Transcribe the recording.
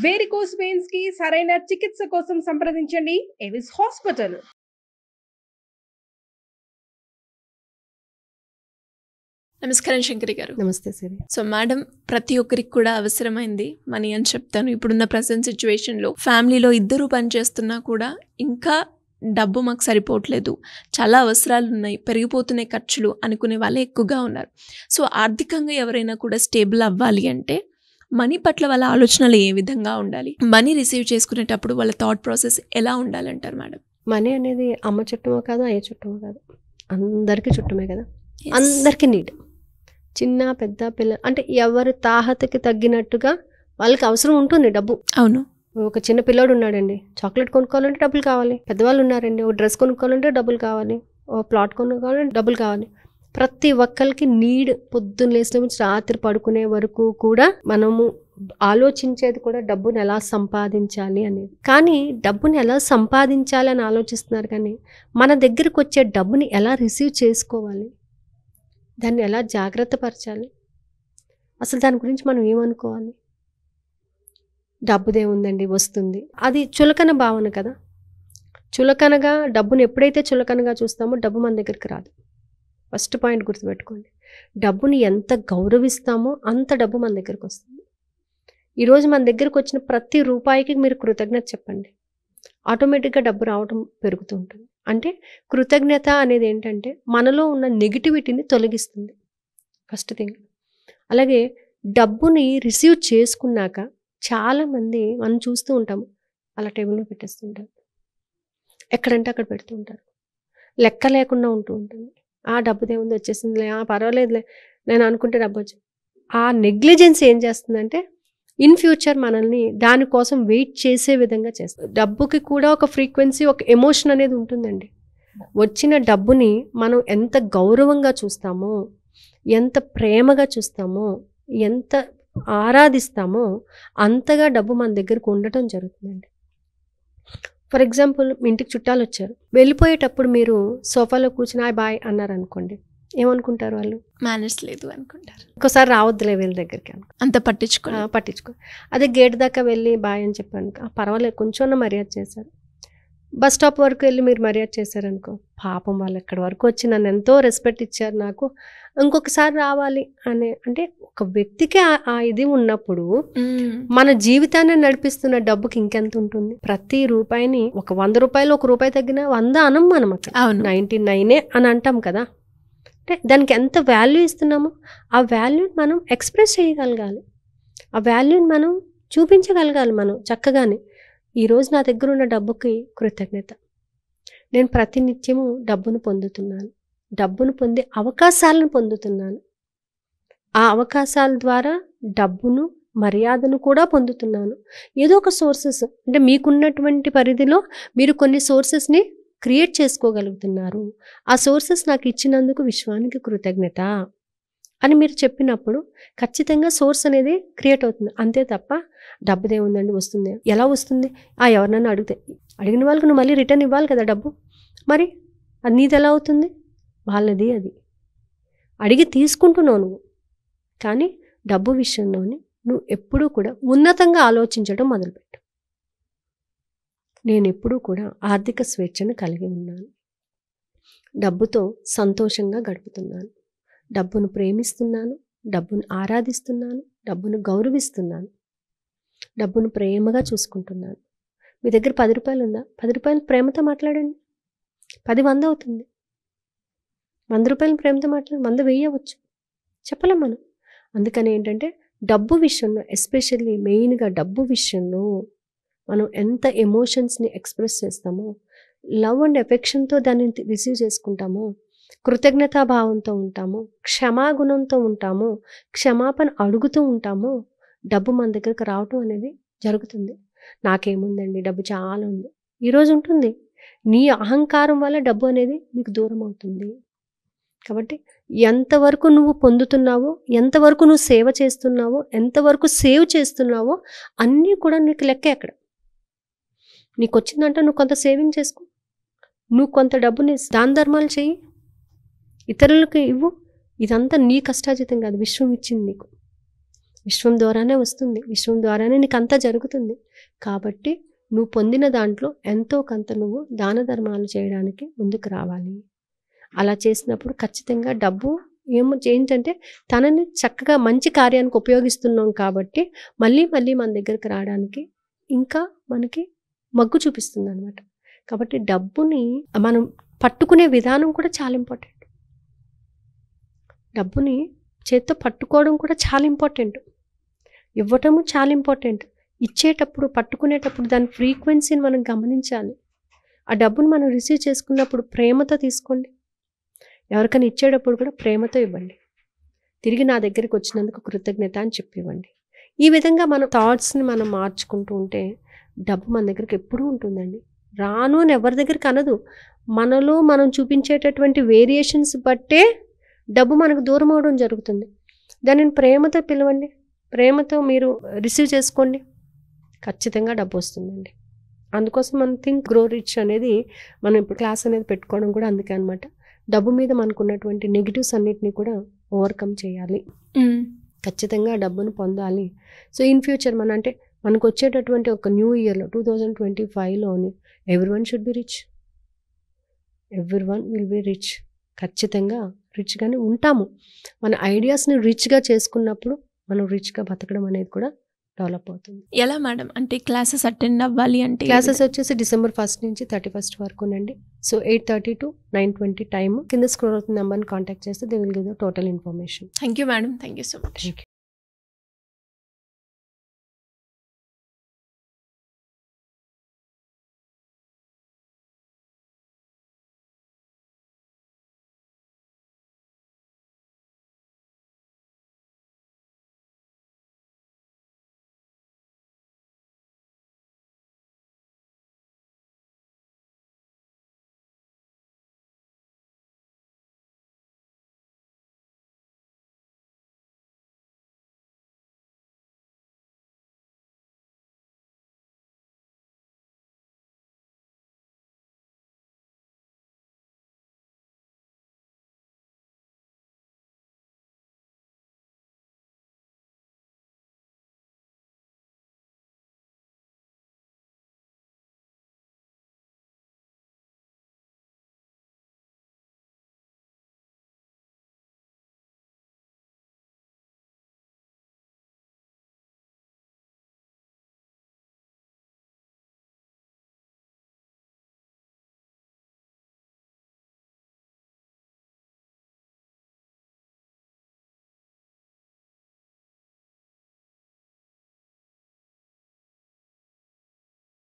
Varicose veins కి సరైన చికిత్స కోసం సంప్రదించండి ఎవిస్ హాస్పిటల్. నమస్కారం శంకరి గారు. నమస్తే సిరి. సో మేడం, ప్రతి ఒక్కరికి కూడా అవసరమైంది మనీ అని చెప్తాను. ఇప్పుడున్న ప్రజెంట్ సిచ్యువేషన్లో ఫ్యామిలీలో ఇద్దరు పనిచేస్తున్నా కూడా ఇంకా డబ్బు మాకు సరిపోవట్లేదు, చాలా అవసరాలు ఉన్నాయి, పెరిగిపోతున్నాయి ఖర్చులు అనుకునే వాళ్ళే ఎక్కువగా ఉన్నారు. సో ఆర్థికంగా ఎవరైనా కూడా స్టేబుల్ అవ్వాలి అంటే మనీ పట్ల వాళ్ళ ఆలోచనలు ఏ విధంగా ఉండాలి, మనీ రిసీవ్ చేసుకునేటప్పుడు వాళ్ళ థాట్ ప్రాసెస్ ఎలా ఉండాలంటారు మేడం? మనీ అనేది అమ్మ చుట్టమో కాదు, అయ్య చుట్టమో కాదు, అందరికీ చుట్టమే కదా. అందరికీ నీడ్, చిన్న పెద్ద పిల్ల అంటే ఎవరి తాహతకి తగ్గినట్టుగా వాళ్ళకి అవసరం ఉంటుంది డబ్బు. అవును. ఒక చిన్న పిల్లోడు ఉన్నాడండి, చాక్లెట్ కొనుక్కోవాలంటే డబ్బులు కావాలి. పెద్దవాళ్ళు ఉన్నారండి, ఒక డ్రెస్ కొనుక్కోవాలంటే డబ్బులు కావాలి, ఒక ప్లాట్ కొనుక్కోవాలంటే డబ్బులు కావాలి. ప్రతి ఒక్కరికి నీడ్. పొద్దున్న లేచిన నుంచి రాత్రి పడుకునే వరకు కూడా మనము ఆలోచించేది కూడా డబ్బుని ఎలా సంపాదించాలి అనేది. కానీ డబ్బుని ఎలా సంపాదించాలి అని ఆలోచిస్తున్నారు, కానీ మన దగ్గరకు వచ్చే డబ్బుని ఎలా రిసీవ్ చేసుకోవాలి, దాన్ని ఎలా జాగ్రత్త పరచాలి, అసలు దాని గురించి మనం ఏమనుకోవాలి. డబ్బుదే ఉందండి, వస్తుంది, అది చులకన భావన కదా. చులకనగా డబ్బుని ఎప్పుడైతే చులకనగా చూస్తామో డబ్బు మన దగ్గరికి రాదు. ఫస్ట్ పాయింట్ గుర్తుపెట్టుకోండి. డబ్బుని ఎంత గౌరవిస్తామో అంత డబ్బు మన దగ్గరికి వస్తుంది. ఈరోజు మన దగ్గరకు వచ్చిన ప్రతి రూపాయికి మీరు కృతజ్ఞత చెప్పండి, ఆటోమేటిక్గా డబ్బు రావడం పెరుగుతూ ఉంటుంది. అంటే కృతజ్ఞత అనేది ఏంటంటే మనలో ఉన్న నెగిటివిటీని తొలగిస్తుంది, ఫస్ట్ థింగ్. అలాగే డబ్బుని రిసీవ్ చేసుకున్నాక చాలామంది మనం చూస్తూ ఉంటాము, అలా టేబుల్లో పెట్టేస్తుంటారు, ఎక్కడంటే అక్కడ పెడుతూ ఉంటారు, లెక్క లేకుండా ఉంటూ ఉంటుంది. ఆ డబ్బుదే ఉంది, వచ్చేసిందిలే, పర్వాలేదులే నేను అనుకుంటే డబ్బు వచ్చి. ఆ నెగ్లిజెన్స్ ఏం చేస్తుందంటే ఇన్ ఫ్యూచర్ మనల్ని దానికోసం వెయిట్ చేసే విధంగా చేస్తుంది. డబ్బుకి కూడా ఒక ఫ్రీక్వెన్సీ, ఒక ఎమోషన్ అనేది ఉంటుందండి. వచ్చిన డబ్బుని మనం ఎంత గౌరవంగా చూస్తామో, ఎంత ప్రేమగా చూస్తామో, ఎంత ఆరాధిస్తామో అంతగా డబ్బు మన దగ్గరకు ఉండటం జరుగుతుందండి. ఫర్ ఎగ్జాంపుల్, మీ ఇంటికి చుట్టాలు వచ్చారు, వెళ్ళిపోయేటప్పుడు మీరు సోఫాలో కూర్చుని బాయ్ అన్నారు అనుకోండి, ఏమనుకుంటారు వాళ్ళు? మేనర్స్ లేదు అనుకుంటారు, ఇంకోసారి రావద్దులే వీళ్ళ దగ్గరికి అంత పట్టించుకో. అదే గేట్ దాకా వెళ్ళి బాయ్ అని చెప్పాను, పర్వాలేదు కొంచెం మర్యాద చేశారు. బస్ స్టాప్ వరకు వెళ్ళి మీరు మర్యాద చేశారనుకో, పాపం వాళ్ళు ఎక్కడి వరకు వచ్చి నన్ను ఎంతో రెస్పెక్ట్ ఇచ్చారు, నాకు ఇంకొకసారి రావాలి అనే. అంటే ఒక వ్యక్తికి ఆ ఇది ఉన్నప్పుడు మన జీవితాన్ని నడిపిస్తున్న డబ్బుకి ఇంకెంత ఉంటుంది. ప్రతి రూపాయిని ఒక 100 రూపాయలు, 1 రూపాయి తగ్గిన 100 అనం మనం అక్కడ 99 అని అంటాం కదా. అంటే దానికి ఎంత వాల్యూ ఇస్తున్నామో ఆ వాల్యూని మనం ఎక్స్ప్రెస్ చేయగలగాలి, ఆ వాల్యూని మనం చూపించగలగాలి మనం చక్కగానే. ఈరోజు నా దగ్గర ఉన్న డబ్బుకి కృతజ్ఞత. నేను ప్రతినిత్యము డబ్బును పొందుతున్నాను, డబ్బును పొందే అవకాశాలను పొందుతున్నాను, ఆ అవకాశాల ద్వారా డబ్బును, మర్యాదను కూడా పొందుతున్నాను. ఏదో ఒక సోర్సెస్, అంటే మీకున్నటువంటి పరిధిలో మీరు కొన్ని సోర్సెస్ని క్రియేట్ చేసుకోగలుగుతున్నారు. ఆ సోర్సెస్ నాకు ఇచ్చినందుకు విశ్వానికి కృతజ్ఞత అని మీరు చెప్పినప్పుడు ఖచ్చితంగా సోర్స్ అనేది క్రియేట్ అవుతుంది. అంతే తప్ప డబ్బుదే ఉందండి వస్తుంది, ఎలా వస్తుంది? ఎవరినైనా అడిగిన వాళ్ళకి నువ్వు మళ్ళీ రిటర్న్ ఇవ్వాలి కదా డబ్బు. మరి అది నీది ఎలా అవుతుంది? వాళ్ళది. అది అడిగి తీసుకుంటున్నావు నువ్వు. కానీ డబ్బు విషయంలోని నువ్వు ఎప్పుడూ కూడా ఉన్నతంగా ఆలోచించడం మొదలుపెట్టు. నేను ఎప్పుడూ కూడా ఆర్థిక స్వేచ్ఛను కలిగి ఉన్నాను, డబ్బుతో సంతోషంగా గడుపుతున్నాను, డబ్బును ప్రేమిస్తున్నాను, డబ్బును ఆరాధిస్తున్నాను, డబ్బును గౌరవిస్తున్నాను, డబ్బును ప్రేమగా చూసుకుంటున్నాను. మీ దగ్గర 10 రూపాయలు ఉందా? 10 రూపాయలు ప్రేమతో మాట్లాడండి, 10 100 అవుతుంది. 100 రూపాయలు ప్రేమతో మాట్లాడి 100 1000 అవ్వచ్చు, చెప్పలేం మనం. అందుకని ఏంటంటే డబ్బు విషయంలో, ఎస్పెషల్లీ మెయిన్గా డబ్బు విషయంలో మనం ఎంత ఎమోషన్స్ని ఎక్స్ప్రెస్ చేస్తామో, లవ్ అండ్ ఎఫెక్షన్తో దాన్ని రిసీవ్ చేసుకుంటామో, కృతజ్ఞతాభావంతో ఉంటామో, క్షమాగుణంతో ఉంటామో, క్షమాపణ అడుగుతూ ఉంటామో, డబ్బు మన దగ్గరకు రావటం అనేది జరుగుతుంది. నాకేముందండి, డబ్బు చాలా ఉంది, ఈరోజు ఉంటుంది. నీ అహంకారం వల్ల డబ్బు అనేది నీకు దూరం అవుతుంది. కాబట్టి ఎంతవరకు నువ్వు పొందుతున్నావో, ఎంతవరకు నువ్వు సేవ చేస్తున్నావో, ఎంతవరకు సేవ్ చేస్తున్నావో అన్నీ కూడా నీకు లెక్కే. అక్కడ నీకు వచ్చిందంటే నువ్వు కొంత సేవింగ్ చేసుకో, నువ్వు కొంత డబ్బుని దాన ధర్మాలు చెయ్యి, ఇతరులకు ఇవ్వు. ఇదంతా నీ కష్టార్జితం కాదు, విశ్వం ఇచ్చింది నీకు. విశ్వం ద్వారానే వస్తుంది, విశ్వం ద్వారానే నీకు అంతా జరుగుతుంది. కాబట్టి నువ్వు పొందిన దాంట్లో ఎంతో కొంత నువ్వు దాన ధర్మాలు చేయడానికి ముందుకు రావాలి. అలా చేసినప్పుడు ఖచ్చితంగా డబ్బు ఏంటంటే తనని చక్కగా మంచి కార్యానికి ఉపయోగిస్తున్నాం కాబట్టి మళ్ళీ మళ్ళీ మన దగ్గరికి రావడానికి ఇంకా మనకి మగ్గు చూపిస్తుంది అనమాట. కాబట్టి డబ్బుని మనం పట్టుకునే విధానం కూడా చాలా ఇంపార్టెంట్. డబ్బుని చేత్తో పట్టుకోవడం కూడా చాలా ఇంపార్టెంట్. ఇవ్వటము చాలా ఇంపార్టెంట్. ఇచ్చేటప్పుడు పట్టుకునేటప్పుడు దాని ఫ్రీక్వెన్సీని మనం గమనించాలి. ఆ డబ్బును మనం రిసీవ్ చేసుకున్నప్పుడు ప్రేమతో తీసుకోండి. ఎవరికైనా ఇచ్చేటప్పుడు కూడా ప్రేమతో ఇవ్వండి. తిరిగి నా దగ్గరికి వచ్చినందుకు కృతజ్ఞత అని చెప్పి ఇవ్వండి. ఈ విధంగా మన థాట్స్ని మనం మార్చుకుంటూ ఉంటే డబ్బు మన దగ్గరికి ఎప్పుడూ ఉంటుందండి. రాను అని ఎవరి దగ్గరికి అనదు. మనలో మనం చూపించేటటువంటి వేరియేషన్స్ బట్టే డబ్బు మనకు దూరం అవడం జరుగుతుంది. దానిని ప్రేమతో పిలవండి, ప్రేమతో మీరు రిసీవ్ చేసుకోండి, ఖచ్చితంగా డబ్బు వస్తుందండి. అందుకోసం మనం థింక్ గ్రో రిచ్ అనేది మనం ఇప్పుడు క్లాస్ అనేది పెట్టుకోవడం కూడా అందుకే అనమాట. డబ్బు మీద మనకున్నటువంటి నెగిటివ్స్ అన్నిటిని కూడా ఓవర్కమ్ చేయాలి, ఖచ్చితంగా డబ్బును పొందాలి. సో ఇన్ ఫ్యూచర్ అంటే మనకు వచ్చేటటువంటి ఒక న్యూ ఇయర్లో 2025లోని everyone should be rich, everyone will be rich. ఖచ్చితంగా రిచ్గానే ఉంటాము. మన ఐడియాస్ని రిచ్గా చేసుకున్నప్పుడు మనం రిచ్గా బతకడం అనేది కూడా డెవలప్ అవుతుంది. ఎలా మేడం అంటే క్లాసెస్ అటెండ్ అవ్వాలి అంటే? క్లాసెస్ వచ్చేసి December 1 నుంచి 31 వరకునండి. So 8:30 to 9:20 time. కింద స్క్రోల్ అవుతున్న నెంబర్ని కాంటాక్ట్ చేస్తే they will give the total information. Thank you madam, thank you so much. Thank you.